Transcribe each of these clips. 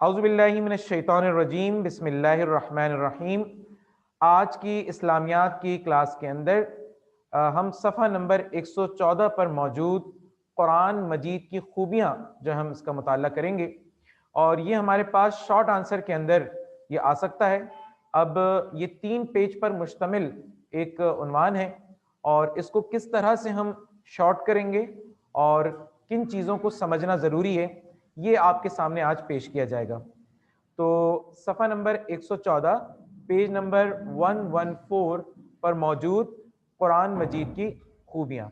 औज़ुबिल्लाहि मिनश्शैतानिर्रजीम बिस्मिल्लाहिर्रहमानिर्रहीम। आज की इस्लामियात की क्लास के अंदर हम सफ़ा नंबर 114 पर मौजूद कुरान मजीद की खूबियाँ जो हम इसका मुताला करेंगे, और ये हमारे पास शॉर्ट आंसर के अंदर ये आ सकता है। अब ये 3 पेज पर मुश्तमिल एक उन्वान है, और इसको किस तरह से हम शॉर्ट करेंगे और किन चीज़ों को समझना ज़रूरी है, ये आपके सामने आज पेश किया जाएगा। तो सफ़ा नंबर 114 पेज नंबर 114 पर मौजूद कुरान मजीद की खूबियाँ।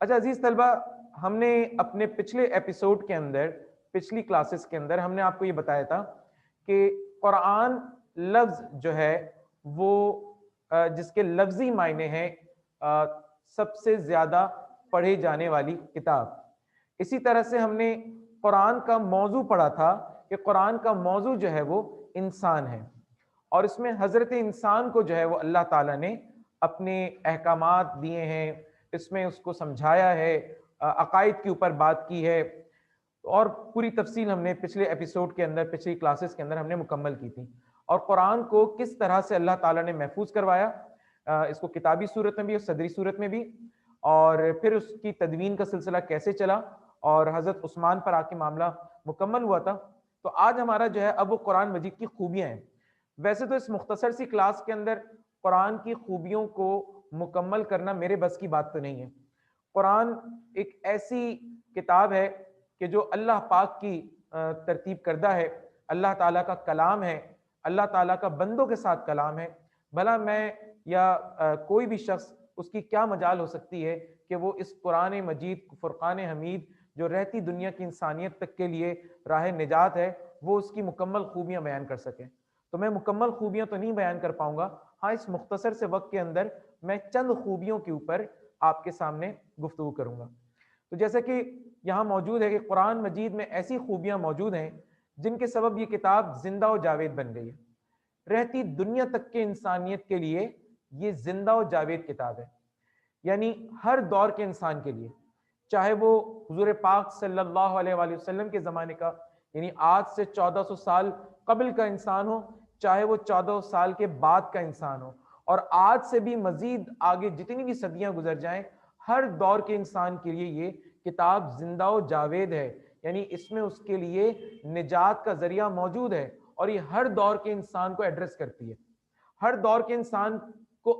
अच्छा अजीज़ तलबा, हमने अपने पिछले एपिसोड के अंदर, पिछली क्लासेस के अंदर हमने आपको ये बताया था कि कुरान लफ्ज़ जो है वो जिसके लफ्ज़ी मायने हैं सबसे ज़्यादा पढ़े जाने वाली किताब। इसी तरह से हमने कुरान का मौजू पढ़ा था कि कुरान का मौजू जो है वो इंसान है, और इसमें हज़रत इंसान को जो है वो अल्लाह ताला ने अपने अहकामात दिए हैं, इसमें उसको समझाया है, अकायद के ऊपर बात की है, और पूरी तफसील हमने पिछले एपिसोड के अंदर, पिछली क्लासेस के अंदर हमने मुकम्मल की थी। और कुरान को किस तरह से अल्लाह ताला ने महफूज करवाया, इसको किताबी सूरत में भी और सदरी सूरत में भी, और फिर उसकी तदवीन का सिलसिला कैसे चला और हज़रत उस्मान पर आके मामला मुकम्मल हुआ था। तो आज हमारा जो है अब वो कुरान मजीद की खूबियाँ हैं। वैसे तो इस मुख्तसर सी क्लास के अंदर कुरान की खूबियों को मुकम्मल करना मेरे बस की बात तो नहीं है। कुरान एक ऐसी किताब है कि जो अल्लाह पाक की तरतीब करदा है, अल्लाह ताला का कलाम है, अल्लाह ताला का बंदों के साथ कलाम है। भला मैं या कोई भी शख्स, उसकी क्या मजाल हो सकती है कि वो इस कुरान मजीद, फुरकान हमीद जो रहती दुनिया की इंसानियत तक के लिए राह निजात है, वो उसकी मुकम्मल खूबियाँ बयान कर सके। तो मैं मुकम्मल खूबियाँ तो नहीं बयान कर पाऊंगा। हाँ, इस मुख्तसर से वक्त के अंदर मैं चंद खूबियों के ऊपर आपके सामने गुफ्तगू करूंगा। तो जैसे कि यहाँ मौजूद है कि कुरान मजीद में ऐसी खूबियाँ मौजूद हैं जिनके सबब ये किताब जिंदा और जावेद बन गई है। रहती दुनिया तक के इंसानियत के लिए ये जिंदा और जावेद किताब है। यानी हर दौर के इंसान के लिए, चाहे वो हुजूर पाक सल्लल्लाहु अलैहि वसल्लम के ज़माने का, यानी आज से 1400 साल कबल का इंसान हो, चाहे वो 14 साल के बाद का इंसान हो, और आज से भी मजीद आगे जितनी भी सदियां गुजर जाएं, हर दौर के इंसान के लिए ये किताब जिंदा व जावेद है। यानी इसमें उसके लिए निजात का जरिया मौजूद है, और ये हर दौर के इंसान को एड्रेस करती है, हर दौर के इंसान को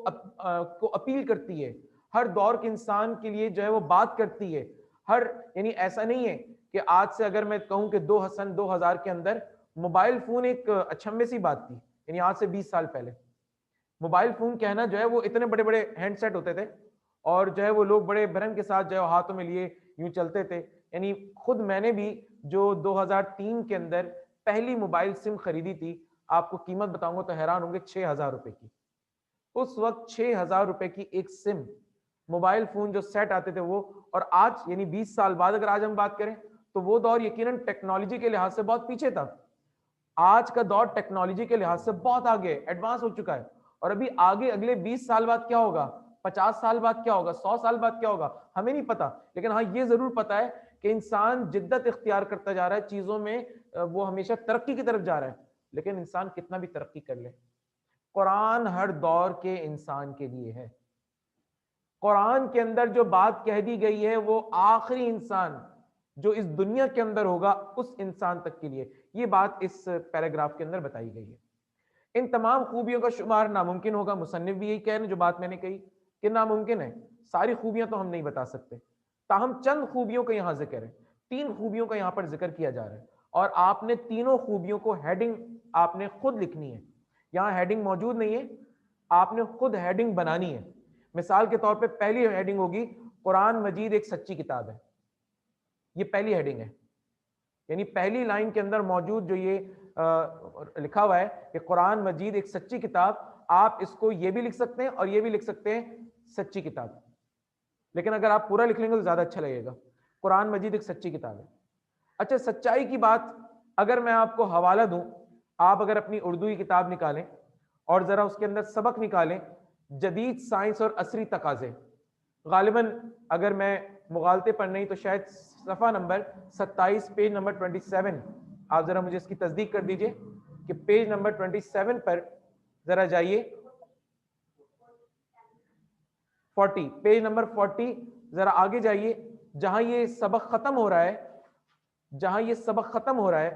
अपील करती है, हर दौर के इंसान के लिए जो है वो बात करती है। हर, यानी ऐसा नहीं है कि आज से अगर मैं कहूं कि 2000 के अंदर मोबाइल फोन एक अचंभे सी बात थी, यानी आज से 20 साल पहले मोबाइल फोन कहना जो है वो इतने बड़े बड़े हैंडसेट होते थे, और जो है वो लोग बड़े भरम के साथ जो है हाथों में लिए यूं चलते थे। यानी खुद मैंने भी जो 2003 के अंदर पहली मोबाइल सिम खरीदी थी, आपको कीमत बताऊंगा तो हैरान होंगे, 6,000 रुपए की। उस वक्त 6,000 रुपए की एक सिम, मोबाइल फोन जो सेट आते थे वो, और आज यानी 20 साल बाद अगर आज हम बात करें तो वो दौर यकीनन टेक्नोलॉजी के लिहाज से बहुत पीछे था। आज का दौर टेक्नोलॉजी के लिहाज से बहुत आगे एडवांस हो चुका है, और अभी आगे अगले 20 साल बाद क्या होगा, 50 साल बाद क्या होगा, 100 साल बाद क्या होगा, हमें नहीं पता। लेकिन हाँ, ये जरूर पता है कि इंसान जिद्दत इख्तियार करता जा रहा है चीजों में, वो हमेशा तरक्की की तरफ जा रहा है। लेकिन इंसान कितना भी तरक्की कर ले, कुरान हर दौर के इंसान के लिए है। कुरान के अंदर जो बात कह दी गई है वो आखिरी इंसान जो इस दुनिया के अंदर होगा उस इंसान तक के लिए ये बात इस पैराग्राफ के अंदर बताई गई है। इन तमाम खूबियों का शुमार नामुमकिन होगा, मुसन्निफ भी यही कह रहे हैं, जो बात मैंने कही कि नामुमकिन है, सारी खूबियां तो हम नहीं बता सकते। ताहम चंद खूबियों का यहां जिक्र है, 3 खूबियों का यहां पर जिक्र किया जा रहा है, और आपने तीनों खूबियों को हेडिंग आपने खुद लिखनी है। यहां हेडिंग मौजूद नहीं है, आपने खुद हेडिंग बनानी है। मिसाल के तौर पे पहली हेडिंग होगी, कुरान मजीद एक सच्ची किताब है। ये पहली हेडिंग है, यानी पहली लाइन के अंदर मौजूद जो ये लिखा हुआ है कि कुरान मजीद एक सच्ची किताब, आप इसको ये भी लिख सकते हैं और ये भी लिख सकते हैं, सच्ची किताब। लेकिन अगर आप पूरा लिख लेंगे तो ज्यादा अच्छा लगेगा, कुरान मजीद एक सच्ची किताब है। अच्छा, सच्चाई की बात अगर मैं आपको हवाला दूं, आप अगर अपनी उर्दू की किताब निकालें और जरा उसके अंदर सबक निकालें, जदीद साइंस और असरी तकाजे, गालिबन अगर मैं मुगालते पर नहीं तो शायद सफ़ा नंबर 27 पेज नंबर 27 आप जरा मुझे इसकी तस्दीक कर दीजिए कि पेज नंबर 27 पर जरा जाइए। 40, पेज नंबर 40 जरा आगे जाइए, जहां ये सबक खत्म हो रहा है, जहां ये सबक खत्म हो रहा है,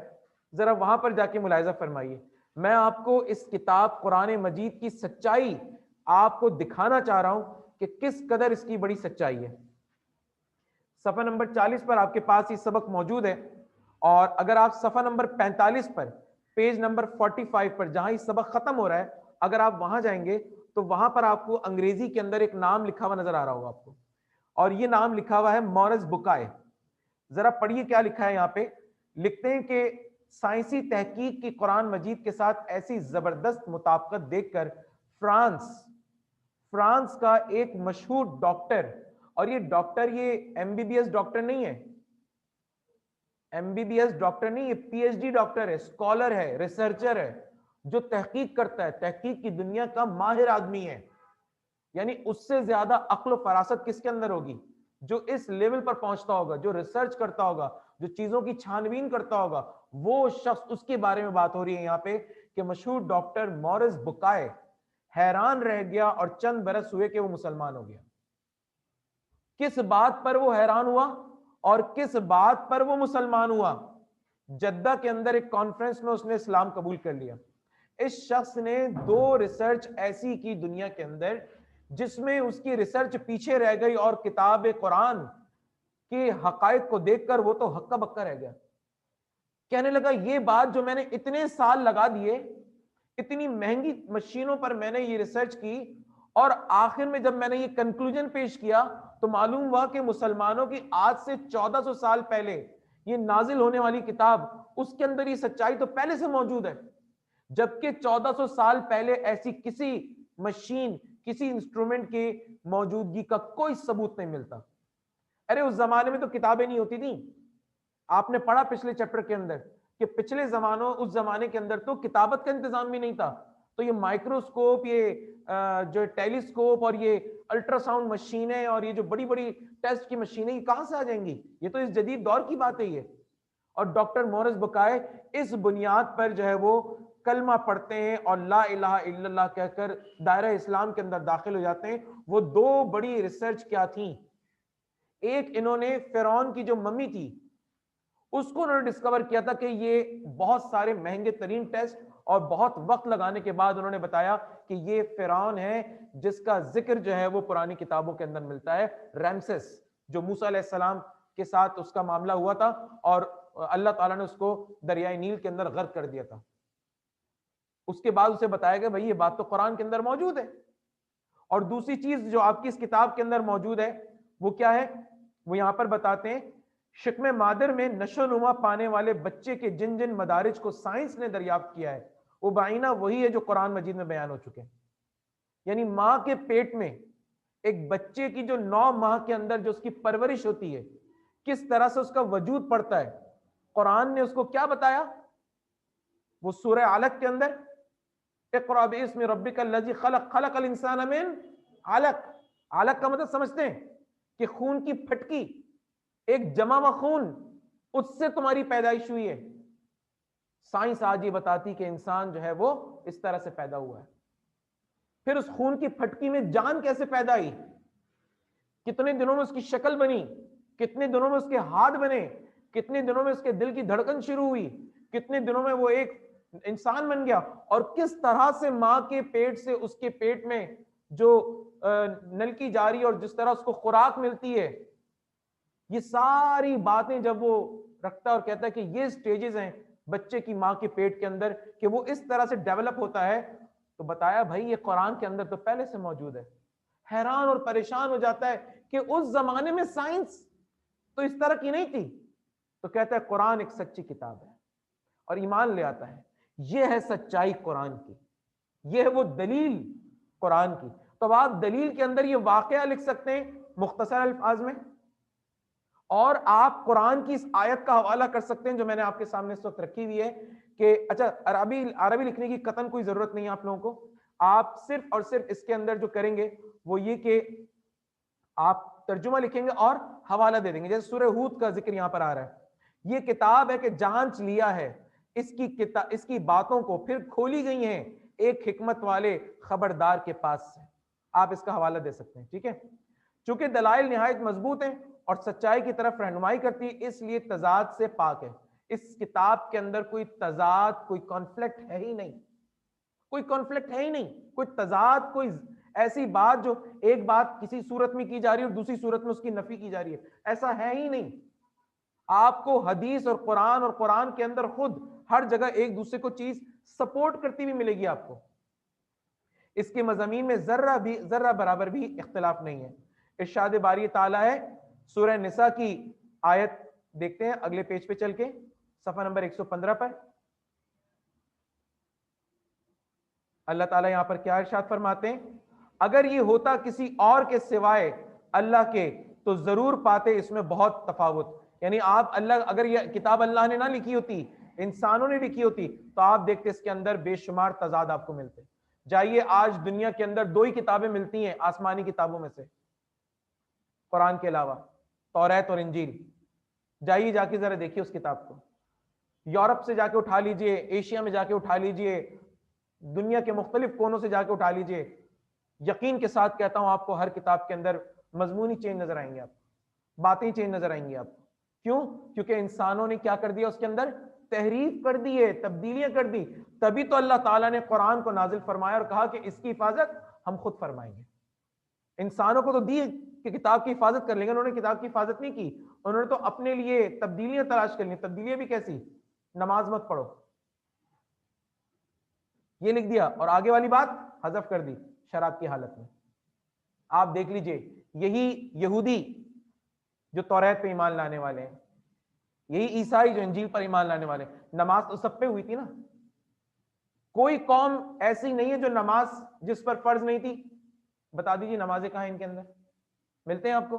जरा वहां पर जाके मुलाहिजा फरमाइए। मैं आपको इस किताब कुरान मजीद की सच्चाई आपको दिखाना चाह रहा हूं कि किस कदर इसकी बड़ी सच्चाई है। सफा नंबर 40 पर आपके पास ये सबक मौजूद है, और अगर आप सफा नंबर 45 पर, पेज नंबर 45 पर जहां ये सबक खत्म हो रहा है, अगर आप वहां जाएंगे तो वहां पर आपको अंग्रेजी के अंदर एक नाम लिखा हुआ नजर आ रहा होगा आपको, और ये नाम लिखा हुआ है मॉरिस बुकाय। जरा पढ़िए क्या लिखा है यहाँ पे। लिखते हैं कि साइंसी तहकीक की कुरान मजीद के साथ ऐसी जबरदस्त मुताबिकत देखकर फ्रांस का एक मशहूर डॉक्टर, और ये डॉक्टर ये एमबीबीएस डॉक्टर नहीं है, एमबीबीएस डॉक्टर नहीं, ये पीएचडी डॉक्टर है, स्कॉलर है, रिसर्चर है, जो तहकीक करता है, तहकीक की दुनिया का माहिर आदमी है। यानी उससे ज्यादा अक्ल फरासत किसके अंदर होगी? जो इस लेवल पर पहुंचता होगा, जो रिसर्च करता होगा, जो चीजों की छानबीन करता होगा, वो शख्स, उसके बारे में बात हो रही है यहाँ पे कि मशहूर डॉक्टर मॉरिस बुकाय हैरान रह गया और चंद बरस हुए कि वो मुसलमान हो गया। किस बात पर वो हैरान हुआ और किस बात पर वो मुसलमान हुआ? जद्दा के अंदर एक कॉन्फ्रेंस में उसने इस्लाम कबूल कर लिया। इस शख्स ने 2 रिसर्च ऐसी की दुनिया के अंदर जिसमें उसकी रिसर्च पीछे रह गई, और किताब कुरान के हकायक को देखकर वो तो हक्का बक्का रह गया। कहने लगा ये बात जो मैंने इतने साल लगा दिए, इतनी महंगी मशीनों पर मैंने ये रिसर्च की, और आखिर में जब मैंने ये कंक्लूजन पेश किया तो मालूम हुआ कि मुसलमानों की आज से 1400 साल पहले ये नाजिल होने वाली किताब, उसके अंदर ये सच्चाई तो पहले से मौजूद है, जबकि 1400 साल पहले ऐसी किसी मशीन, किसी इंस्ट्रूमेंट की मौजूदगी का कोई सबूत नहीं मिलता। अरे उस जमाने में तो किताबें नहीं होती थी। आपने पढ़ा पिछले चैप्टर के अंदर कि पिछले जमानों, उस जमाने के अंदर तो किताबत का इंतजाम भी नहीं था। तो ये माइक्रोस्कोप, ये जो टेलीस्कोप और ये अल्ट्रासाउंड मशीनें और ये जो बड़ी बड़ी टेस्ट की मशीनें, ये कहां से आ जाएंगी? ये तो इस जदीद दौर की बात है ये। और डॉक्टर मॉरिस बुकाय इस बुनियाद पर जो है वो कलमा पढ़ते हैं और ला इलाहा इल्लल्लाह कहकर दायरा इस्लाम के अंदर दाखिल हो जाते हैं। वो 2 बड़ी रिसर्च क्या थी? एक, इन्होंने फिरौन की जो मम्मी थी उसको उन्होंने डिस्कवर किया था कि ये बहुत सारे महंगे तरीन टेस्ट और बहुत वक्त लगाने के बाद उन्होंने बताया कि ये फिरौन है जिसका जिक्र जो है वो पुरानी किताबों के अंदर मिलता है, रैमसेस, जो मूसा अलैहिस्सलाम के साथ उसका मामला हुआ था और अल्लाह ताला ने उसको दरियाई नील के अंदर गर्क कर दिया था। उसके बाद उसे बताया गया भाई ये बात तो कुरान के अंदर मौजूद है। और दूसरी चीज जो आपकी इस किताब के अंदर मौजूद है वो क्या है? वो यहां पर बताते हैं, शिकमे मादर में नशोनुमा पाने वाले बच्चे के जिन जिन मदारिज को साइंस ने दरियाफ्त किया है वो बाइना वही है जो कुरान मजीद में बयान हो चुके हैं। यानी मां के पेट में एक बच्चे की जो 9 माह के अंदर जो उसकी परवरिश होती है, किस तरह से उसका वजूद पड़ता है, कुरान ने उसको क्या बताया? वो सूरह अलक के अंदर इक़रा बिस्मि रब्बिकल लज़ी खलक़ खलक़ल इंसान मिन अलक। अलक का मतलब समझते हैं कि खून की फटकी, एक जमा हुआ खून, उससे तुम्हारी पैदाइश हुई है। साइंस आज ये बताती कि इंसान जो है वो इस तरह से पैदा हुआ है। फिर उस खून की फटकी में जान कैसे पैदा हुई, कितने दिनों में उसकी शक्ल बनी, कितने दिनों में उसके हाथ बने, कितने दिनों में उसके दिल की धड़कन शुरू हुई, कितने दिनों में वो एक इंसान बन गया, और किस तरह से मां के पेट से उसके पेट में जो नलकी जारी और जिस तरह उसको खुराक मिलती है, ये सारी बातें जब वो रखता है और कहता है कि ये स्टेजेस हैं बच्चे की मां के पेट के अंदर कि वो इस तरह से डेवलप होता है, तो बताया भाई ये कुरान के अंदर तो पहले से मौजूद है। हैरान और परेशान हो जाता है कि उस जमाने में साइंस तो इस तरह की नहीं थी। तो कहता है कुरान एक सच्ची किताब है, और ईमान ले आता है ये है सच्चाई कुरान की, ये है वो दलील कुरान की। तो अब आप दलील के अंदर ये वाकया लिख सकते हैं मुख्तसर अल्फाज में, और आप कुरान की इस आयत का हवाला कर सकते हैं जो मैंने आपके सामने इस वक्त रखी हुई है कि अच्छा अरबी लिखने की कतन कोई जरूरत नहीं है आप लोगों को। आप सिर्फ और सिर्फ इसके अंदर जो करेंगे वो ये कि आप तर्जुमा लिखेंगे और हवाला दे देंगे। जैसे सूरह हूद का जिक्र यहां पर आ रहा है, ये किताब है कि जांच लिया है इसकी बातों को फिर खोली गई हैं एक हिकमत वाले खबरदार के पास से। आप इसका हवाला दे सकते हैं, ठीक है। चूंकि दलाइल निहायत मजबूत हैं और सच्चाई की तरफ रहनुमाई करती है, इसलिए तजाद से पाक है। इस किताब के अंदर कोई तजाद, कोई कॉन्फ्लिक्ट है ही नहीं, कोई कॉन्फ्लिक्ट है ही नहीं, कोई तजाद, कोई ऐसी बात जो एक बात किसी सूरत में की जा रही है और दूसरी सूरत में उसकी नफी की जा रही है, ऐसा है ही नहीं। आपको हदीस और कुरान के अंदर खुद हर जगह एक दूसरे को चीज सपोर्ट करती हुई मिलेगी आपको। इसके मज़ामीन में जर्रा बराबर भी इख्तिलाफ नहीं है। इरशाद बारी ताला है, सूरह निसा की आयत देखते हैं अगले पेज पे चल के, सफा नंबर 115 पर। अल्लाह ताला यहां पर क्या इरशाद फरमाते हैं, अगर ये होता किसी और के सिवाय अल्लाह के तो जरूर पाते इसमें बहुत तफावत। यानी आप अल्लाह, अगर ये किताब अल्लाह ने ना लिखी होती, इंसानों ने लिखी होती, तो आप देखते इसके अंदर बेशुमार तजाद आपको मिलते। जाइए, आज दुनिया के अंदर दो ही किताबें मिलती हैं आसमानी किताबों में से, कुरान के अलावा, तौरात और इंजील। जाइए जाके जरा देखिए उस किताब को, यूरोप से जाके उठा लीजिए, एशिया में जाके उठा लीजिए, दुनिया के मुख्तलिफ कोनों से जाके उठा लीजिए, यकीन के साथ कहता हूं आपको हर किताब के अंदर मजमूनी चेंज नजर आएंगे, आपको बातें चेंज नजर आएंगी आपको। क्यों? क्योंकि इंसानों ने क्या कर दिया, उसके अंदर तहरीफ कर दी है, तब्दीलियां कर दी। तभी तो अल्लाह ताला ने कुरान को नाजिल फरमाया और कहा कि इसकी हिफाजत हम खुद फरमाएंगे। इंसानों को तो दी कि किताब की हिफाजत कर लेंगे, उन्होंने किताब की हिफाजत नहीं की, उन्होंने तो अपने लिए तब्दीलियां तलाश कर ली। तब्दीलियां भी कैसी? नमाज मत पढ़ो, ये लिख दिया, और आगे वाली बात हजफ कर दी शराब की हालत में। आप देख लीजिए, यही यहूदी जो तौरात पे ईमान लाने वाले हैं, यही ईसाई जो इंजील पर ईमान लाने वाले, नमाज तो सब पे हुई थी ना। कोई कौम ऐसी नहीं है जो नमाज जिस पर फर्ज नहीं थी। बता दीजिए नमाजें कहां इनके अंदर मिलते हैं आपको?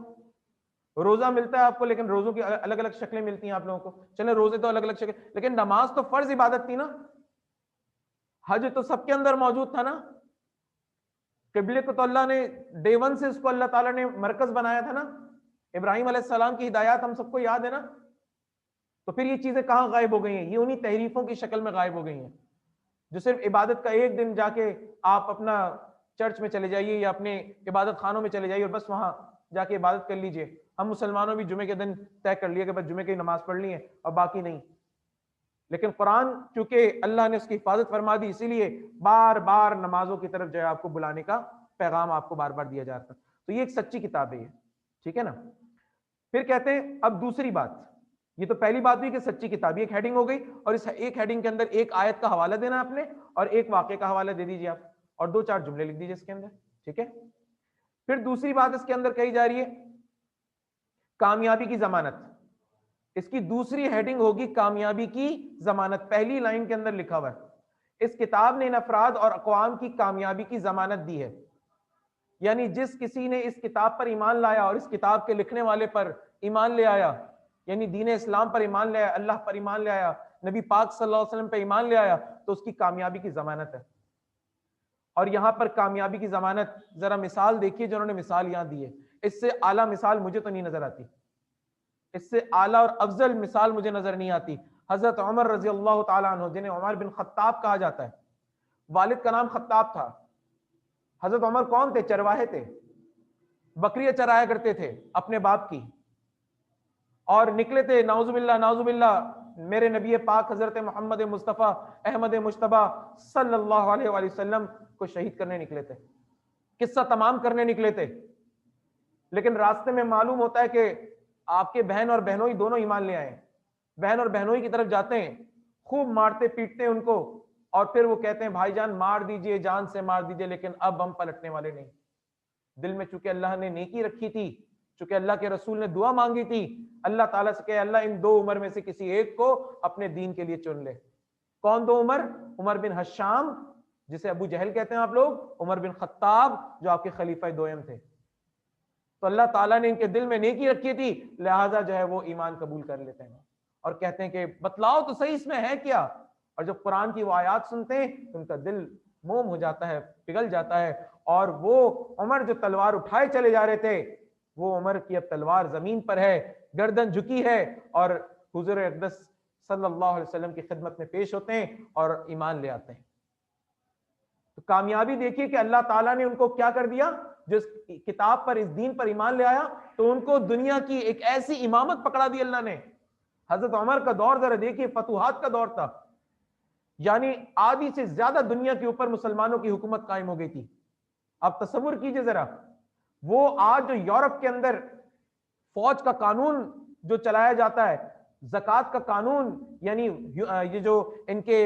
रोजा मिलता है आपको, लेकिन रोजों की अलग अलग शक्लें मिलती हैं आप लोगों को। चले, रोजे तो अलग अलग शक्ल, लेकिन नमाज तो फर्ज इबादत थी ना। हज तो सबके अंदर मौजूद था ना। किबले को तो अल्लाह ने डे वन से उसको अल्लाह ताला ने मरकज बनाया था ना। इब्राहिम अलैहिस्सलाम की हिदायत हम सबको याद है ना। तो फिर ये चीजें कहां गायब हो गई हैं? ये उन्हीं तहरीफों की शक्ल में गायब हो गई हैं, जो सिर्फ इबादत का एक दिन जाके आप अपना चर्च में चले जाइए या अपने इबादत खानों में चले जाइए और बस वहां जाके इबादत कर लीजिए। हम मुसलमानों भी जुमे के दिन तय कर लिया कि बस जुमे की नमाज पढ़ ली है और बाकी नहीं। लेकिन कुरान चूंकि अल्लाह ने उसकी हिफाजत फरमा दी, इसीलिए बार बार नमाजों की तरफ जो है आपको बुलाने का पैगाम आपको बार बार दिया जाता। तो ये एक सच्ची किताब है ये, ठीक है ना। फिर कहते हैं अब दूसरी बात, ये तो पहली बात हुई कि सच्ची किताब, एक हेडिंग हो गई, और इस एक हेडिंग के अंदर एक आयत का हवाला देना आपने और एक वाक़े का हवाला दे दीजिए आप, और दो चार जुमले लिख दीजिए इसके अंदर, ठीक है। फिर दूसरी बात इसके अंदर कही जा रही है कामयाबी की जमानत। इसकी दूसरी हेडिंग होगी कामयाबी की जमानत। पहली लाइन के अंदर लिखा हुआ है, इस किताब ने इन अफराद और अक़वाम की कामयाबी की जमानत दी है। यानी जिस किसी ने इस किताब पर ईमान लाया और इस किताब के लिखने वाले पर ईमान ले आया, यानी दीन इस्लाम पर ईमान ले आया, अल्लाह पर ईमान ले आया, नबी पाक सल्लल्लाहु अलैहि वसल्लम पर ईमान ले आया, तो उसकी कामयाबी की जमानत है। और यहां पर कामयाबी की जमानत, जरा मिसाल देखिए जो उन्होंने मिसाल यहां दी है, इससे आला मिसाल मुझे तो नहीं नजर आती, इससे आला और अफजल मिसाल मुझे नजर नहीं आती। हजरत उमर रजी अल्लाह तआला अन्हु, जिन्हें उमर बिन खत्ताब कहा जाता है, वालिद का नाम खत्ताब था। हजरत उमर कौन थे? चरवाहे थे, बकरियां चराया करते थे अपने बाप की, और निकले थे नाउजुबिल्ला मेरे नबी पाक हजरत मोहम्मद मुस्तफ़ा अहमद मुश्तबा सल्लल्लाहु अलैहि वसल्लम को शहीद करने निकले थे, किस्सा तमाम करने निकले थे। लेकिन रास्ते में मालूम होता है कि आपके बहन और बहनोई दोनों ईमान ले आए। बहन और बहनोई की तरफ जाते हैं, खूब मारते पीटते हैं उनको, और फिर वो कहते हैं भाईजान मार दीजिए, जान से मार दीजिए, लेकिन अब हम पलटने वाले नहीं। दिल में चूंकि अल्लाह ने नेकी रखी थी, चूंकि अल्लाह के रसूल ने दुआ मांगी थी, अल्लाह ताला से कहे अल्लाह इन दो उमर में से किसी एक को अपने दीन के लिए चुन ले। कौन दो उमर? उमर बिन हशाम, जिसे अबू जहल कहते हैं आप लोग, उमर बिन खत्ताब जो आपके खलीफा दोयम थे। तो अल्लाह ताला ने इनके दिल में नेकी रखी थी, लिहाजा जो है वो ईमान कबूल कर लेते हैं और कहते हैं कि बतलाओ तो सही इसमें है क्या। और जब कुरान की वो आयात सुनते हैं तो उनका दिल मोम हो जाता है, पिघल जाता है, और वो उमर जो तलवार उठाए चले जा रहे थे, वो उमर की अब तलवार जमीन पर है, गर्दन झुकी है, और हुजूर अक़दस सल्लल्लाहु अलैहि वसल्लम की खिदमत में पेश होते हैं और ईमान ले आते हैं। तो कामयाबी देखिए कि अल्लाह ताला ने उनको क्या कर दिया, जिस किताब पर, इस दीन पर ईमान ले आया तो उनको दुनिया की एक ऐसी इमामत पकड़ा दी अल्लाह ने। हजरत उमर का दौर जरा देखिए, फतुहात का दौर था, यानी आधी से ज्यादा दुनिया के ऊपर मुसलमानों की हुकूमत कायम हो गई थी। आप तसव्वुर कीजिए जरा, वो आज जो यूरोप के अंदर फौज का कानून जो चलाया जाता है, ज़कात का कानून, यानी ये जो इनके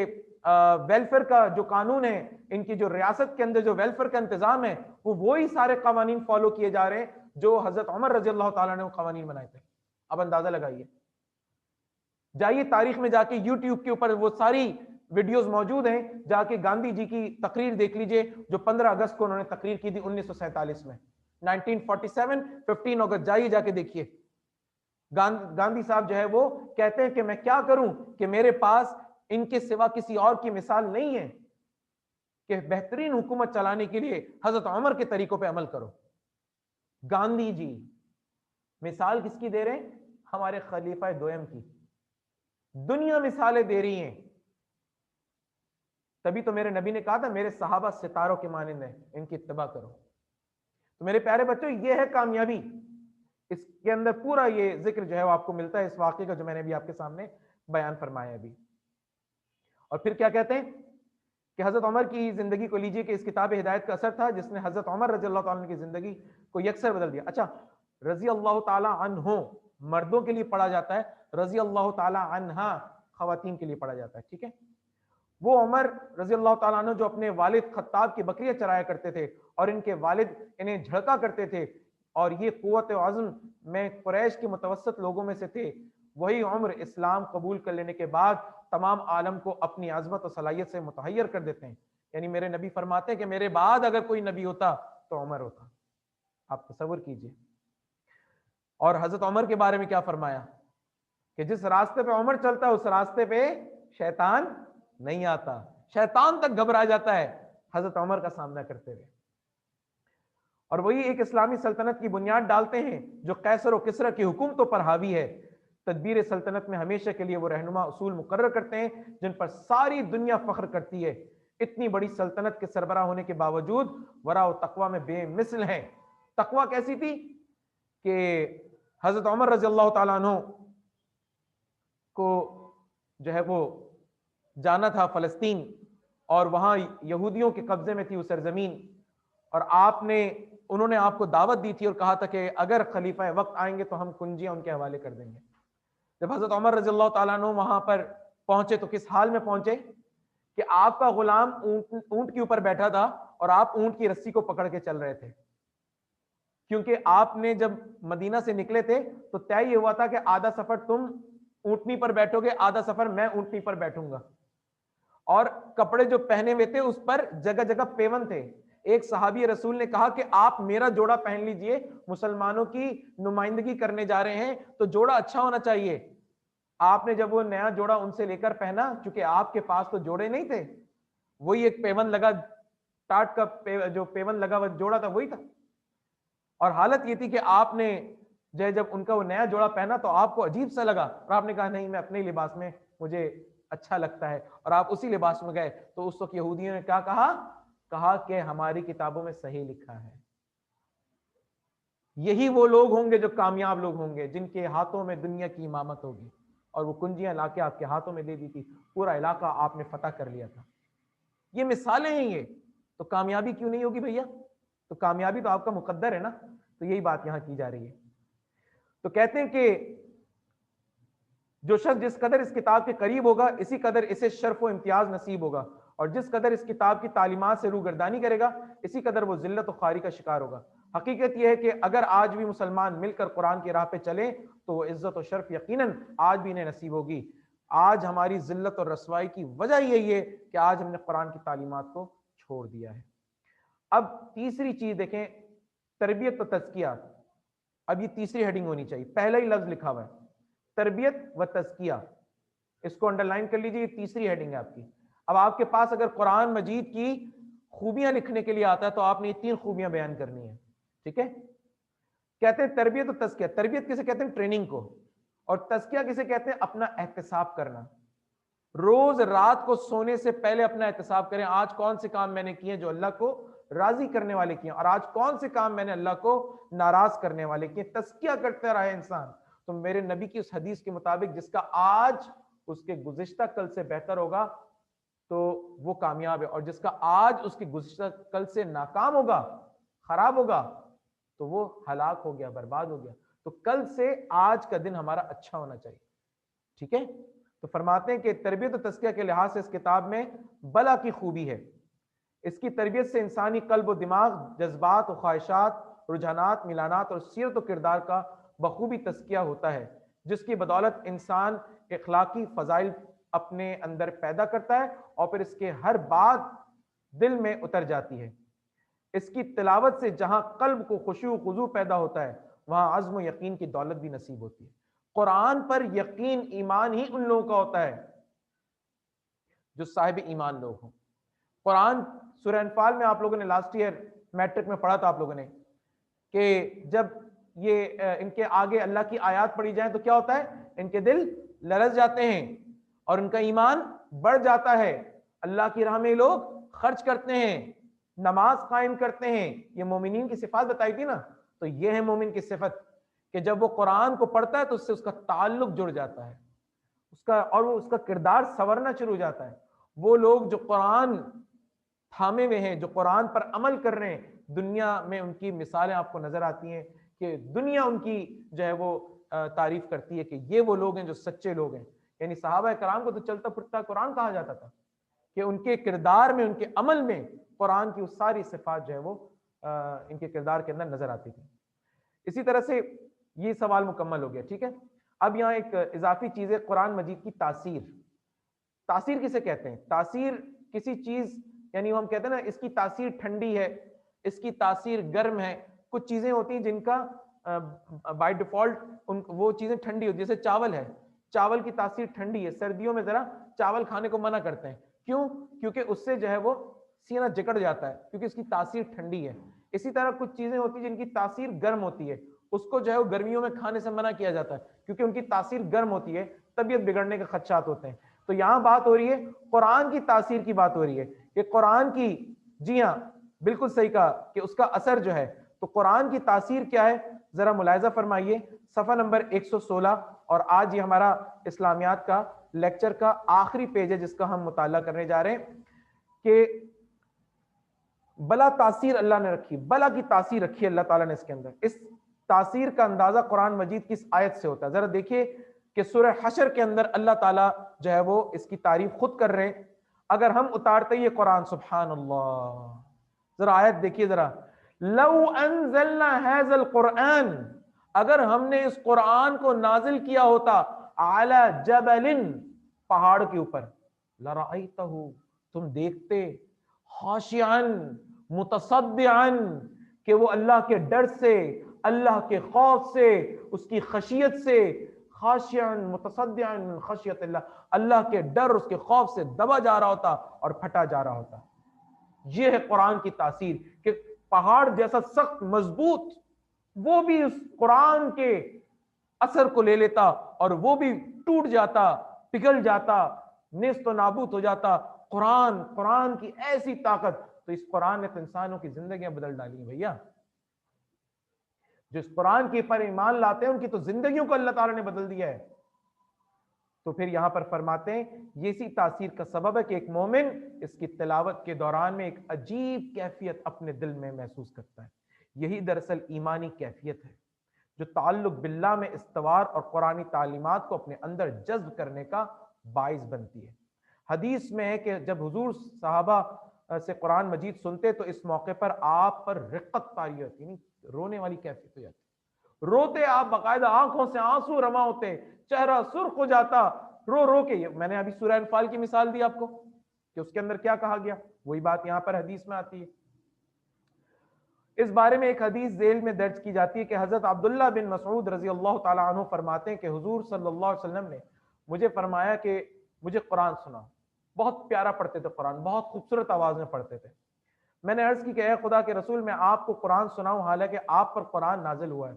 वेलफेयर का जो कानून है, इनकी जो रियासत के अंदर जो वेलफेयर का इंतजाम है, वो वही सारे कवानीन फॉलो किए जा रहे हैं जो हजरत उमर रजी अल्लाह ताला ने वो कवानीन बनाए थे। अब अंदाजा लगाइए, जाइए तारीख में जाके यूट्यूब के ऊपर वो सारी वीडियोस मौजूद हैं, जाके गांधी जी की तकरीर देख लीजिए जो 15 अगस्त को उन्होंने तकरीर की थी 1947 में, 1947, 15 अगस्त, जाइए जाके देखिए। गांधी साहब जो है वो कहते हैं कि मैं क्या करूं कि मेरे पास इनके सिवा किसी और की मिसाल नहीं है कि बेहतरीन हुकूमत चलाने के लिए हजरत उमर के तरीकों पे अमल करो। गांधी जी मिसाल किसकी दे रहे हैं? हमारे खलीफा दोयम की। दुनिया मिसालें दे रही हैं, तभी तो मेरे नबी ने कहा था मेरे सहाबा सितारों के मानिंद हैं, इनकी इत्तबा करो। तो मेरे प्यारे बच्चों, ये है कामयाबी। इसके अंदर पूरा ये जिक्र जो है वो आपको मिलता है इस वाक़े का जो मैंने भी आपके सामने बयान फरमाया अभी। और फिर क्या कहते हैं कि हजरत उमर की जिंदगी को लीजिए कि इस किताब हिदायत का असर था जिसने हजरत उमर रज़ी अल्लाह ताला की जिंदगी को यकसर बदल दिया। अच्छा, रजी अल्लाह ताला अन्हो मर्दों के लिए पढ़ा जाता है, रजी अल्लाह ताला अन्हा खवातीन के लिए पढ़ा जाता है, ठीक है। वो उमर रजी अल्लाह ताला अन्हु जो अपने वालिद खत्ताब की बकरियां चराया करते थे और इनके वालिद इन्हें झड़का करते थे और ये कुव्वत अज़्म में कुरैश के मुतवस्सित लोगों में से थे, वही उम्र इस्लाम कबूल कर लेने के बाद तमाम आलम को अपनी अज़मत और सलाहियत से मुतहय्यर कर देते हैं। यानी मेरे नबी फरमाते हैं कि मेरे बाद अगर कोई नबी होता तो उमर होता। आप तसव्वुर कीजिए। और हजरत उमर के बारे में क्या फरमाया कि जिस रास्ते पे उमर चलता है उस रास्ते पे शैतान नहीं आता, शैतान तक घबरा जाता है हजरत उमर का सामना करते हुए। और वही एक इस्लामी सल्तनत की बुनियाद डालते हैं जो कैसर और किसरा की हुकूमतों पर हावी है। तदबीर सल्तनत में हमेशा के लिए वो रहनुमा उसूल मुकर्रर करते हैं जिन पर सारी दुनिया फख्र करती है। इतनी बड़ी सल्तनत के सरबराह होने के बावजूद वरा व तकवा में बेमिसल हैं। तकवा कैसी थी कि हजरत उमर रज़ी अल्लाह ताला अन्हु को जो है वो जाना था फलस्तीन और वहां यहूदियों के कब्जे में थी वो सरजमीन, और उन्होंने आपको दावत दी थी और कहा था कि अगर खलीफा वक्त आएंगे तो हम कुंजियां उनके हवाले कर देंगे। जब हजरत उमर रज़ी अल्लाह ताला अन्हु वहां पर पहुंचे तो किस हाल में पहुंचे कि आपका गुलाम ऊंट के ऊपर बैठा था और आप ऊंट की रस्सी को पकड़ के चल रहे थे, क्योंकि आपने जब मदीना से निकले थे तो तय ये हुआ था कि आधा सफर तुम ऊंटनी पर बैठोगे, आधा सफर मैं ऊंटनी पर बैठूंगा। और कपड़े जो पहने हुए थे उस पर जगह जगह पेवन थे। एक सहाबी रसूल ने कहा कि आप मेरा जोड़ा पहन लीजिए, मुसलमानों की नुमाइंदगी करने जा रहे हैं तो जोड़ा अच्छा होना चाहिए। आपने जब वो नया जोड़ा उनसे लेकर पहना, क्योंकि आपके पास तो जोड़े नहीं थे, वही एक पेवन लगा, टाट का जो पेवन लगा हुआ जोड़ा था वही था। और हालत ये थी कि आपने जब उनका वो नया जोड़ा पहना तो आपको अजीब सा लगा और आपने कहा नहीं, मैं अपने लिबास में, मुझे अच्छा लगता है, और आप उसी लिबास में गए। तो उस वक्त यहूदियों ने क्या कहा कि हमारी किताबों में सही लिखा है। यही वो लोग होंगे जो कामयाब लोग होंगे जिनके हाथों में दुनिया की इमामत होगी। और वो कुंजियां लाके आपके हाथों में दे दी थी, पूरा इलाका आपने फतह कर लिया था। ये मिसालें हैं ये, तो कामयाबी क्यों नहीं होगी भैया? तो कामयाबी तो आपका मुकद्दर है ना। तो यही बात यहां की जा रही है। तो कहते हैं कि जो शख्स जिस कदर इस किताब के करीब होगा इसी कदर इसे शर्फ व इम्तियाज नसीब होगा, और जिस कदर इस किताब की तालीमात से रूगर्दानी करेगा इसी कदर वो जिल्लत और खारी का शिकार होगा। हकीकत यह है कि अगर आज भी मुसलमान मिलकर कुरान की राह पे चले तो वो इज्जत और शर्फ यकीनन आज भी इन्हें नसीब होगी। आज हमारी जिल्लत और रसवाई की वजह यही है कि आज हमने कुरान की तालीमात को छोड़ दिया है। अब तीसरी चीज देखें, तरबियत और तज़किया। अब ये तीसरी हेडिंग होनी चाहिए, पहला ही लफ्ज लिखा हुआ है तरबियत व तज़किया, इसको अंडरलाइन कर लीजिए, ये तीसरी हेडिंग है आपकी। अब आपके पास अगर कुरान मजीद की खूबियां लिखने के लिए आता है तो आपने ये 3 खूबियां बयान करनी है, ठीक है। कहते हैं तरबियत और तज़किया। तरबियत किसे कहते हैं? ट्रेनिंग को। और तज़किया किसे कहते हैं? अपना एहतिसाब करना। रोज रात को सोने से पहले अपना एहतिसाब करें, आज कौन से काम मैंने किए जो अल्लाह को राजी करने वाले किए, और आज कौन से काम मैंने अल्लाह को नाराज करने वाले किए। तज़किया करते रहे इंसान, तो मेरे नबी की उस हदीस के मुताबिक जिसका आज उसके गुज़िश्ता कल से बेहतर होगा तो वो कामयाब है, और जिसका आज उसके गुज़िश्ता कल से नाकाम होगा, खराब होगा, तो वो हलाक हो गया, बर्बाद हो गया। तो कल से आज का दिन हमारा अच्छा होना चाहिए। ठीक है, तो फरमाते हैं कि तरबियत और तज़किया के लिहाज से इस किताब में बला की खूबी है। इसकी तरबियत से इंसानी कल्ब और दिमाग, जज्बात और ख्वाहिशात, रुझानात, मिलानात और सीरत और किरदार का बखूबी तज़किया होता है, जिसकी बदौलत इंसान इखलाकी फ़ज़ाइल अपने अंदर पैदा करता है और फिर इसके हर बात दिल में उतर जाती है। इसकी तिलावत से जहां कल्ब को खुशू खुजू पैदा होता है, वहां अज़्म यकीन की दौलत भी नसीब होती है। कुरान पर यकीन, ईमान ही उन लोगों का होता है जो साहिब ईमान लोग हों। कुरान सूरह अनफाल में आप लोगों ने लास्ट ईयर मैट्रिक में पढ़ा था आप लोगों ने कि जब ये इनके आगे अल्लाह की आयत पढ़ी जाए तो क्या होता है? इनके दिल लरज जाते हैं और उनका ईमान बढ़ जाता है। अल्लाह की राह में लोग खर्च करते हैं, नमाज कायम करते हैं। ये मोमिनीन की सिफात बताई थी ना, तो ये है मोमिन की सिफत कि जब वो कुरान को पढ़ता है तो उससे उसका ताल्लुक जुड़ जाता है, उसका, और वो उसका किरदार संवरना शुरू हो जाता है। वो लोग जो कुरान थामे हुए हैं, जो कुरान पर अमल कर रहे हैं, दुनिया में उनकी मिसालें आपको नजर आती हैं कि दुनिया उनकी जो है वो तारीफ करती है कि ये वो लोग हैं जो सच्चे लोग हैं। यानी सहाबा कराम को तो चलता फिरता कुरान कहा जाता था कि उनके किरदार में, उनके अमल में कुरान की वो सारी सिफात जो है वो इनके किरदार के अंदर नजर आती थी। इसी तरह से ये सवाल मुकम्मल हो गया। ठीक है, अब यहाँ एक इजाफी चीज है, कुरान मजीद की तासीर। तासीर किसे कहते हैं? तासीर किसी चीज, यानी हम कहते हैं ना इसकी तासीर ठंडी है, इसकी तासीर गर्म है। कुछ चीजें होती हैं जिनका बाय डिफॉल्ट उन वो चीजें ठंडी होती है। जैसे चावल है, चावल की तासीर ठंडी है, सर्दियों में जरा चावल खाने को मना करते हैं। क्यों? क्योंकि उससे जो है वो सीना जकड़ जाता है, क्योंकि इसकी तासीर ठंडी है। इसी तरह कुछ चीजें होती हैं जिनकी तासीर गर्म होती है, उसको जो है वो गर्मियों में खाने से मना किया जाता है क्योंकि उनकी तासीर गर्म होती है, तबीयत बिगड़ने के खदशात होते हैं। तो यहां बात हो रही है कुरान की तासीर की, बात हो रही है कि कुरान की, जी हां बिल्कुल सही कहा कि उसका असर जो है, तो कुरान की तासीर क्या है जरा मुलायजा फरमाइए। सफा नंबर 116, और आज ये हमारा इस्लामियात का लेक्चर का आखिरी पेज है जिसका हम मुताला करने जा रहे हैं कि बला तासीर अल्लाह ने रखी, बला की तासीर रखी अल्लाह ताला ने इसके अंदर। इस तासीर का अंदाजा कुरान मजीद की इस आयत से होता है। जरा देखिए कि सूरह हशर के अंदर अल्लाह ताला जो है वो इसकी तारीफ खुद कर रहे हैं। अगर हम उतारते ये कुरान, सुभान अल्लाह, जरा आयत देखिए जरा, लौ अनज़लना हाज़ल कुरान, अगर हमने इस कुरान को नाजिल किया होता आला जबलिन, पहाड़ के ऊपर, लराइतहु, तुम देखते, खाशियन मुतसद्दिअन, कि वो अल्लाह के डर से, अल्लाह के खौफ से, उसकी खशियत से, खाशियन मुतसद्दिअन खशियत अल्लाह, अल्लाह के डर, उसके खौफ से दबा जा रहा होता और फटा जा रहा होता। ये है कुरान की तासीर कि पहाड़ जैसा सख्त मजबूत वो भी उस कुरान के असर को ले लेता और वो भी टूट जाता, पिघल जाता, नेस्त नाबूद हो जाता। कुरान, कुरान की ऐसी ताकत। तो इस कुरान ने तो इंसानों की जिंदगियां बदल डाली भैया। जो इस कुरान के पर ईमान लाते हैं उनकी तो जिंदगियों को अल्लाह ताला ने बदल दिया है। तो फिर यहां पर फरमाते हैं ये इसी तासीर का सबब है कि एक मोमिन इसकी तिलावत के दौरान में एक अजीब कैफियत अपने दिल में महसूस करता है। यही दरअसल ईमानी कैफियत है जो ताल्लुक बिल्लाह में इस्तवार और कुरानी तालीमात को अपने अंदर जज्ब करने का बाइस बनती है। हदीस में है कि जब हुजूर सहाबा से कुरान मजीद सुनते तो इस मौके पर आप पर रिक्कत तारी होती, यानी रोने वाली कैफियत हो जाती, रोते आप, बाकायदा आंखों से आंसू रमा होते, चेहरा सुर्ख हो जाता, रो रो के। मैंने अभी सूरह अनफाल की मिसाल दी आपको कि उसके अंदर क्या कहा गया, वही बात यहां पर हदीस में आती है। इस बारे में एक हदीस जेल में दर्ज की जाती है कि हजरत अब्दुल्ला बिन मसऊद रजी अल्लाह ताला अन्हु फरमाते हैं कि हुजूर सल्लल्लाहु अलैहि वसल्लम ने मुझे फरमाया कि मुझे कुरान सुना। बहुत प्यारा पढ़ते थे कुरान, बहुत खूबसूरत आवाज में पढ़ते थे। मैंने अर्ज की कि खुदा के रसूल, मैं आपको कुरान सुनाऊं हालांकि आप पर कुरान नाजिल हुआ है।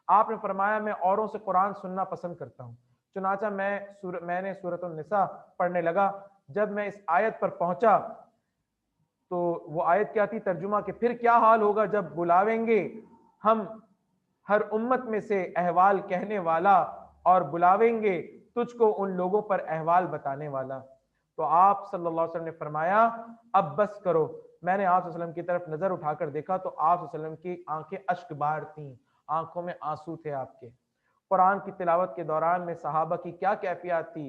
आपने फरमाया मैं औरों से कुरान सुनना पसंद करता हूँ। चुनाचा मैंने सूरत निसा पढ़ने लगा। जब मैं इस आयत पर पहुंचा तो वो आयत क्या थी, तर्जुमा कि फिर क्या हाल होगा जब बुलावेंगे हम हर उम्मत में से अहवाल कहने वाला और बुलावेंगे तुझको उन लोगों पर अहवाल बताने वाला। तो आप सल्लल्लाहु अलैहि वसल्लम ने फरमाया अब बस करो। मैंने आप सल्लल्लाहु अलैहि वसल्लम की तरफ नजर उठाकर देखा तो आप सल्लल्लाहु अलैहि वसल्लम की आंखें अश्कबार थीं, आंखों में आंसू थे आपके। कुरान की तिलावत के दौरान में सहाबा की क्या कैफियत थी,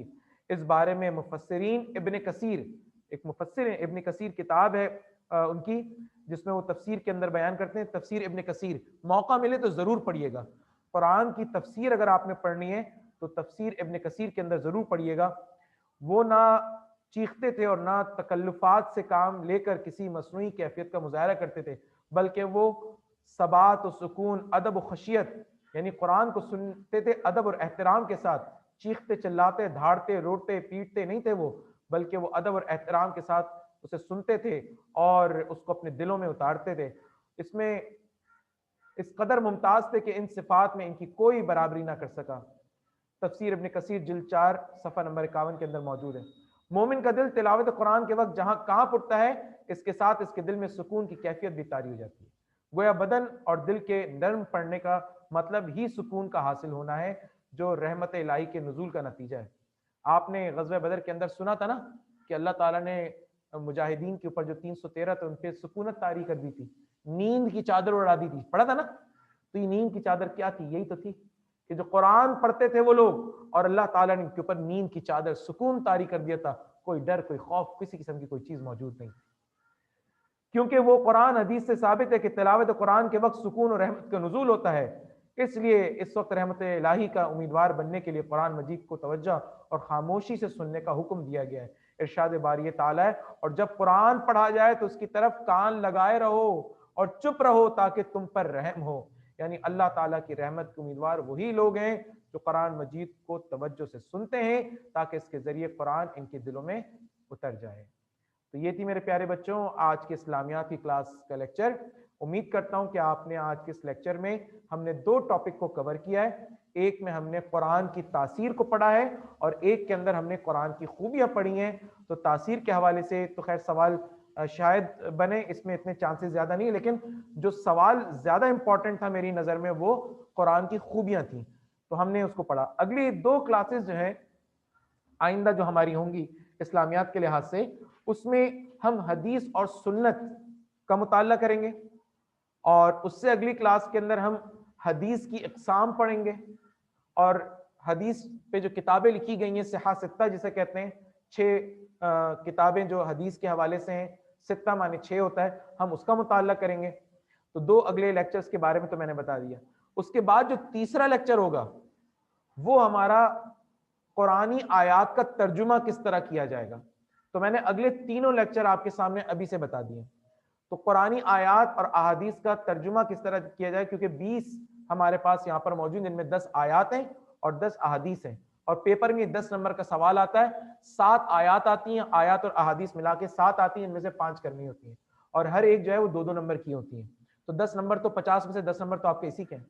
इस बारे में मुफस्सिरीन इब्न कसीर, एक मुफस्सिर इब्न कसीर किताब है उनकी, जिसमें वो तफसीर के अंदर बयान करते हैं। तफसीर इब्न कसीर मौका मिले तो जरूर पढ़िएगा। कुरान की तफसीर अगर आपने पढ़नी है तो तफसीर इब्न कसीर के अंदर जरूर पढ़िएगा। वो ना चीखते थे और ना तकल्लुफात से काम लेकर किसी मसनूई कैफियत का मुजाहरा करते थे, बल्कि वो सबात और सुकून, अदब और खशियत, यानी कुरान को सुनते थे अदब और एहतराम के साथ। चीखते चिल्लाते धाड़ते रोते पीटते नहीं थे वो, बल्कि वो अदब और एहतराम के साथ उसे सुनते थे और उसको अपने दिलों में उतारते थे। इसमें इस कदर मुमताज थे कि इन सिफात में इनकी कोई बराबरी ना कर सका। तफसीर इब्न कसीर जिल्द 4 सफ़ा नंबर 51 के अंदर मौजूद है। मोमिन का दिल तिलावत कुरान के वक्त जहां कांप उठता है, इसके साथ इसके दिल में सुकून की कैफियत भी तारी हो जाती है। गोया बदन और दिल के नर्म पड़ने का मतलब ही सुकून का हासिल होना है, जो रहमत इलाही के नुज़ूल का नतीजा है। आपने ग़ज़वा बदर के अंदर सुना था ना कि अल्लाह ताला ने मुजाहिदीन के ऊपर जो 313 थे उन पे सुकूनत तारी कर दी थी, नींद की चादर उड़ा दी थी। पढ़ा था ना? तो ये नींद की चादर क्या थी? यही तो थी कि जो कुरान पढ़ते थे वो लोग, और अल्लाह ताला ने उनके ऊपर नींद की चादर, सुकून तारी कर दिया था। कोई डर, कोई खौफ, किसी किस्म की कोई चीज मौजूद नहीं, क्योंकि वो कुरान हदीस से साबित है कि तिलावत कुरान के वक्त सुकून और रहमत का नुज़ूल होता है। इसलिए इस वक्त रहमत इलाही का उम्मीदवार बनने के लिए कुरान मजीद को तवज्जो और खामोशी से सुनने का हुक्म दिया गया है। इरशाद बारी ताला है, और जब कुरान पढ़ा जाए तो उसकी तरफ कान लगाए रहो और चुप रहो ताकि तुम पर रहम हो। यानी अल्लाह ताला की रहमत के उम्मीदवार वही लोग हैं जो कुरान मजीद को तवज्जो से सुनते हैं, ताकि इसके जरिए कुरान इनके दिलों में उतर जाए। तो ये थी मेरे प्यारे बच्चों आज के इस्लामियात की क्लास का लेक्चर। उम्मीद करता हूं कि आपने आज के इस लेक्चर में हमने 2 टॉपिक को कवर किया है। एक में हमने कुरान की तासीर को पढ़ा है और एक के अंदर हमने कुरान की खूबियां पढ़ी हैं। तो तासीर के हवाले से तो खैर सवाल शायद बने, इसमें इतने चांसेस ज्यादा नहीं, लेकिन जो सवाल ज्यादा इंपॉर्टेंट था मेरी नजर में वो कुरान की खूबियां थी, तो हमने उसको पढ़ा। अगली 2 क्लासेस जो है आइंदा जो हमारी होंगी इस्लामियात के लिहाज से, उसमें हम हदीस और सुन्नत का मुताल्ला करेंगे, और उससे अगली क्लास के अंदर हम हदीस की इक़साम पढ़ेंगे, और हदीस पे जो किताबें लिखी गई हैं सिहा सित्ता जिसे कहते हैं, 6 किताबें जो हदीस के हवाले से हैं, सित्ता माने 6 होता है, हम उसका मुताल्ला करेंगे। तो 2 अगले लेक्चर्स के बारे में तो मैंने बता दिया। उसके बाद जो तीसरा लेक्चर होगा वो हमारा कुरानी आयात का तर्जुमा किस तरह किया जाएगा। तो मैंने अगले तीनों लेक्चर आपके सामने अभी से बता दिए। तो कुरानी आयात और अहादीस का तर्जुमा किस तरह किया जाए, क्योंकि 20 हमारे पास यहाँ पर मौजूद, इनमें 10 आयात हैं और 10 अहादीस हैं, और पेपर में 10 नंबर का सवाल आता है। 7 आयात आती हैं, आयात और अहादीस मिला के 7 आती हैं, इनमें से 5 करनी होती हैं, और हर एक जो है वो 2-2 नंबर की होती है। तो 10 नंबर तो 50 में से 10 नंबर तो आपके इसी के हैं,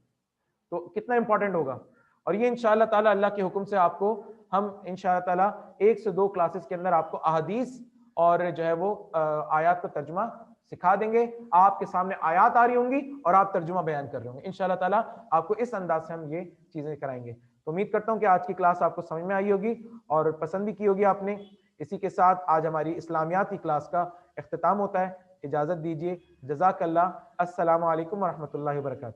तो कितना इंपॉर्टेंट होगा। और ये इंशाअल्लाह ताला अल्लाह के हुक्म से आपको हम इंशाअल्लाह ताला 1 से 2 क्लासेस के अंदर आपको अहादीस और जो है वो आयात का तर्जुमा सिखा देंगे। आपके सामने आयात आ रही होंगी और आप तर्जुमा बयान कर रहे होंगे। इंशाअल्लाह ताला आपको इस अंदाज से हम ये चीजें कराएंगे। तो उम्मीद करता हूं कि आज की क्लास आपको समझ में आई होगी और पसंद भी की होगी आपने। इसी के साथ आज हमारी इस्लामियात की क्लास का इख्तिताम होता है। इजाजत दीजिए, जज़ाकल्लाह, अस्सलामु अलैकुम व रहमतुल्लाहि व बरकातुहू।